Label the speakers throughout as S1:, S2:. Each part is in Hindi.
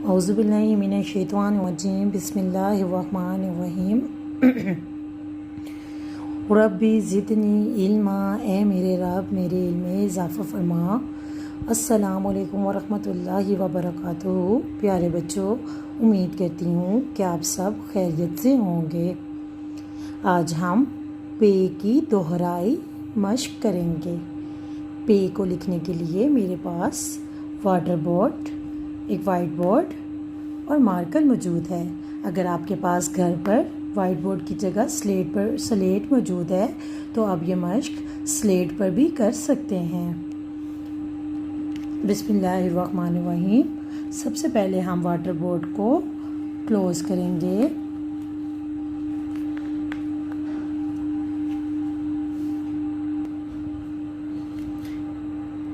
S1: औज़ुबिल्लाहि मिनश्शैतानिर्रजीम बिस्मिल्लाहिर्रहमानिर्रहीम। रब्बी ज़िदनी इल्मा, ए मेरे रब मेरे इल्म में इजाफ़ा फरमा। अस्सलामु अलैकुम वरहमतुल्लाहि वबरकातुहू। प्यारे बच्चों, उम्मीद करती हूँ कि आप सब खैरियत से होंगे। आज हम पे की दोहराई मश्क करेंगे। पे को लिखने के लिए मेरे पास वाटर बोर्ड, एक वाइट बोर्ड और मार्कर मौजूद है। अगर आपके पास घर पर वाइट बोर्ड की जगह स्लेट मौजूद है तो आप ये मश्क स्लेट पर भी कर सकते हैं। बिस्मिल्लाहिर्रहमानिर्रहीम। सबसे पहले हम वाटर बोर्ड को क्लोज़ करेंगे।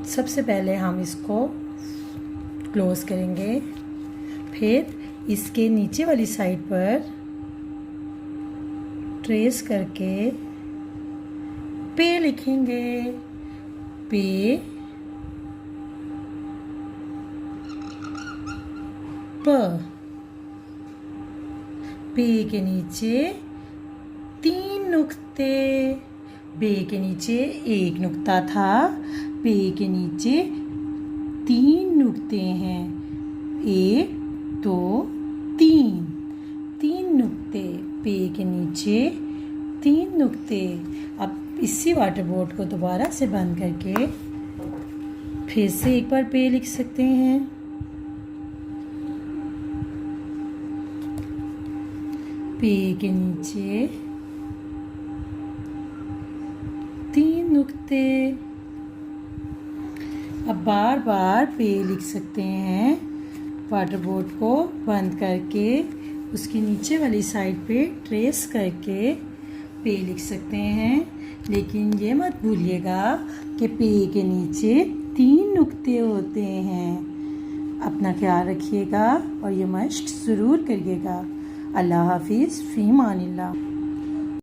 S1: सबसे पहले हम इसको क्लोज़ करेंगे, फिर इसके नीचे वाली साइड पर ट्रेस करके पे लिखेंगे। पे प। पे के नीचे 3 नुक्ते। बे के नीचे एक नुक्ता था, पे के नीचे 3 नुक्ते हैं। 1 2 3 नुक्ते। पे के नीचे 3 नुक्ते। अब इसी वाटर बोर्ड को दोबारा से बंद करके फिर से एक बार पे लिख सकते हैं। पे के नीचे 3 नुक्ते। अब बार बार पे लिख सकते हैं। वाटर बोर्ड को बंद करके उसकी नीचे वाली साइड पे ट्रेस करके पे लिख सकते हैं। लेकिन ये मत भूलिएगा कि पे के नीचे 3 नुक्ते होते हैं। अपना ख्याल रखिएगा और ये मश्क ज़रूर करिएगा। अल्लाह हाफिज़, फ़ी अमानिल्लाह।